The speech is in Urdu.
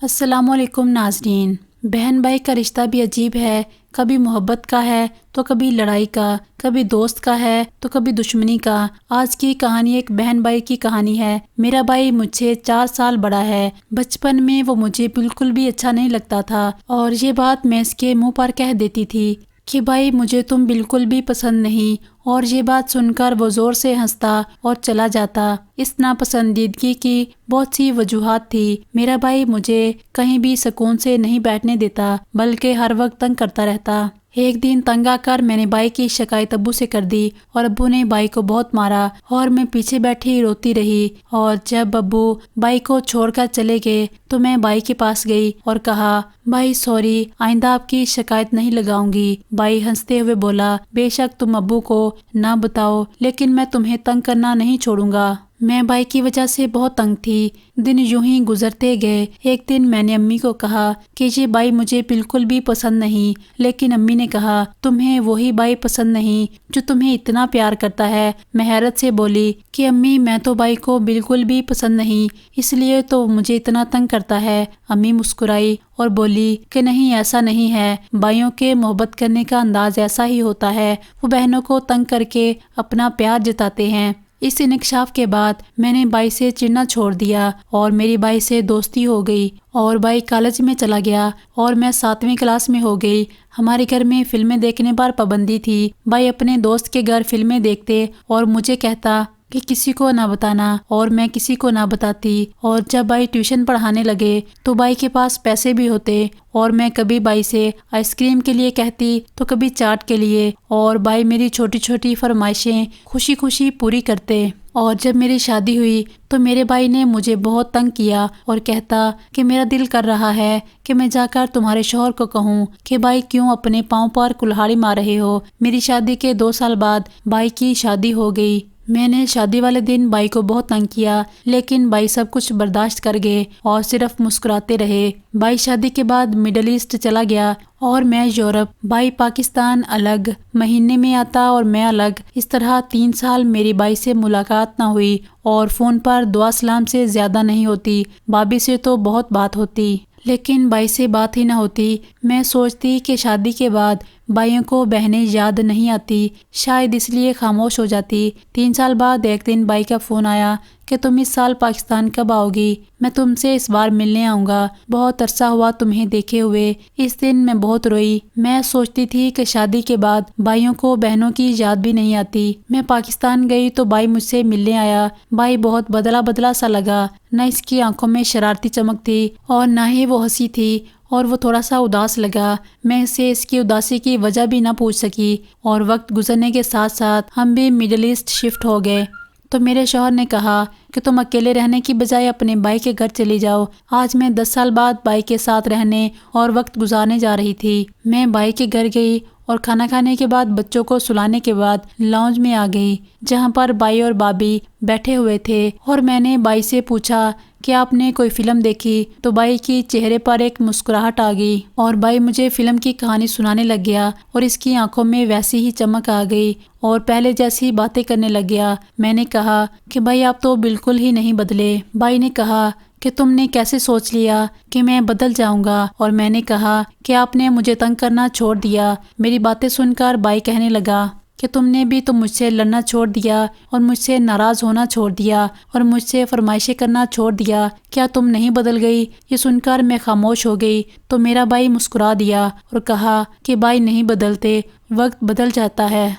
السلام علیکم ناظرین۔ بہن بھائی کا رشتہ بھی عجیب ہے، کبھی محبت کا ہے تو کبھی لڑائی کا، کبھی دوست کا ہے تو کبھی دشمنی کا۔ آج کی کہانی ایک بہن بھائی کی کہانی ہے۔ میرا بھائی مجھ سے 4 سال بڑا ہے۔ بچپن میں وہ مجھے بالکل بھی اچھا نہیں لگتا تھا اور یہ بات میں اس کے منہ پر کہہ دیتی تھی کہ بھائی مجھے تم بالکل بھی پسند نہیں، اور یہ بات سن کر وہ زور سے ہنستا اور چلا جاتا۔ اس ناپسندیدگی کی بہت سی وجوہات تھی۔ میرا بھائی مجھے کہیں بھی سکون سے نہیں بیٹھنے دیتا، بلکہ ہر وقت تنگ کرتا رہتا۔ ایک دن تنگ آ کر میں نے بھائی کی شکایت ابو سے کر دی اور ابو نے بھائی کو بہت مارا اور میں پیچھے بیٹھی روتی رہی۔ اور جب ابو بھائی کو چھوڑ کر چلے گئے تو میں بھائی کے پاس گئی اور کہا، بھائی سوری، آئندہ آپ کی شکایت نہیں لگاؤں گی۔ بھائی ہنستے ہوئے بولا، بے شک تم ابو کو نہ بتاؤ، لیکن میں تمہیں تنگ کرنا نہیں چھوڑوں گا۔ میں بھائی کی وجہ سے بہت تنگ تھی۔ دن یوں ہی گزرتے گئے۔ ایک دن میں نے امی کو کہا کہ یہ بھائی مجھے بالکل بھی پسند نہیں، لیکن امی نے کہا، تمہیں وہی بھائی پسند نہیں جو تمہیں اتنا پیار کرتا ہے۔ میں حیرت سے بولی کہ امی، میں تو بھائی کو بالکل بھی پسند نہیں، اس لیے تو مجھے اتنا تنگ کرتا ہے۔ امی مسکرائی اور بولی کہ نہیں، ایسا نہیں ہے، بھائیوں کے محبت کرنے کا انداز ایسا ہی ہوتا ہے، وہ بہنوں کو تنگ کر کے اپنا پیار جتاتے ہیں۔ اس انکشاف کے بعد میں نے بھائی سے چڑنا چھوڑ دیا اور میری بھائی سے دوستی ہو گئی، اور بھائی کالج میں چلا گیا اور میں 7ویں کلاس میں ہو گئی۔ ہمارے گھر میں فلمیں دیکھنے پر پابندی تھی۔ بھائی اپنے دوست کے گھر فلمیں دیکھتے اور مجھے کہتا کہ کسی کو نہ بتانا، اور میں کسی کو نہ بتاتی۔ اور جب بھائی ٹیوشن پڑھانے لگے تو بھائی کے پاس پیسے بھی ہوتے، اور میں کبھی بھائی سے آئس کریم کے لیے کہتی تو کبھی چاٹ کے لیے، اور بھائی میری چھوٹی چھوٹی فرمائشیں خوشی خوشی پوری کرتے۔ اور جب میری شادی ہوئی تو میرے بھائی نے مجھے بہت تنگ کیا اور کہتا کہ میرا دل کر رہا ہے کہ میں جا کر تمہارے شوہر کو کہوں کہ بھائی کیوں اپنے پاؤں پر کلہاڑی مار رہے ہو۔ میری شادی کے 2 سال بعد بھائی کی شادی ہو گئی۔ میں نے شادی والے دن بھائی کو بہت تنگ کیا، لیکن بھائی سب کچھ برداشت کر گئے اور صرف مسکراتے رہے۔ بھائی شادی کے بعد مڈل ایسٹ چلا گیا اور میں یورپ۔ بھائی پاکستان الگ مہینے میں آتا اور میں الگ۔ اس طرح 3 سال میری بھائی سے ملاقات نہ ہوئی، اور فون پر دعا سلام سے زیادہ نہیں ہوتی۔ بھابھی سے تو بہت بات ہوتی، لیکن بھائی سے بات ہی نہ ہوتی۔ میں سوچتی کہ شادی کے بعد بھائیوں کو بہنیں یاد نہیں آتی، شاید اس لیے خاموش ہو جاتی۔ 3 سال بعد ایک دن بھائی کا فون آیا کہ تم اس سال پاکستان کب آؤ گی؟ میں تم سے اس بار ملنے آؤں گا، بہت عرصہ ہوا تمہیں دیکھے ہوئے۔ اس دن میں بہت روئی۔ میں سوچتی تھی کہ شادی کے بعد بھائیوں کو بہنوں کی یاد بھی نہیں آتی۔ میں پاکستان گئی تو بھائی مجھ سے ملنے آیا۔ بھائی بہت بدلا بدلا سا لگا، نہ اس کی آنکھوں میں شرارتی چمک تھی اور نہ ہی وہ ہنسی تھی، اور وہ تھوڑا سا اداس لگا۔ میں اسے اس کی اداسی کی وجہ بھی نہ پوچھ سکی، اور وقت گزرنے کے ساتھ ساتھ ہم بھی مڈل ایسٹ شفٹ ہو گئے۔ تو میرے شوہر نے کہا کہ تم اکیلے رہنے کی بجائے اپنے بھائی کے گھر چلی جاؤ۔ آج میں 10 سال بعد بھائی کے ساتھ رہنے اور وقت گزارنے جا رہی تھی۔ میں بھائی کے گھر گئی اور کھانا کھانے کے بعد بچوں کو سلانے کے بعد لاؤنج میں آ گئی، جہاں پر بھائی اور بھابھی بیٹھے ہوئے تھے، اور میں نے بھائی سے پوچھا کہ آپ نے کوئی فلم دیکھی؟ تو بھائی کی چہرے پر ایک مسکراہٹ آ گئی، اور بھائی مجھے فلم کی کہانی سنانے لگ گیا، اور اس کی آنکھوں میں ویسی ہی چمک آ گئی اور پہلے جیسی باتیں کرنے لگ گیا۔ میں نے کہا کہ بھائی آپ تو بالکل ہی نہیں بدلے۔ بھائی نے کہا کہ تم نے کیسے سوچ لیا کہ میں بدل جاؤں گا؟ اور میں نے کہا کہ آپ نے مجھے تنگ کرنا چھوڑ دیا۔ میری باتیں سن کر بھائی کہنے لگا کہ تم نے بھی تو مجھ سے لڑنا چھوڑ دیا اور مجھ سے ناراض ہونا چھوڑ دیا اور مجھ سے فرمائشیں کرنا چھوڑ دیا، کیا تم نہیں بدل گئی؟ یہ سن کر میں خاموش ہو گئی تو میرا بھائی مسکرا دیا اور کہا کہ بھائی نہیں بدلتے، وقت بدل جاتا ہے۔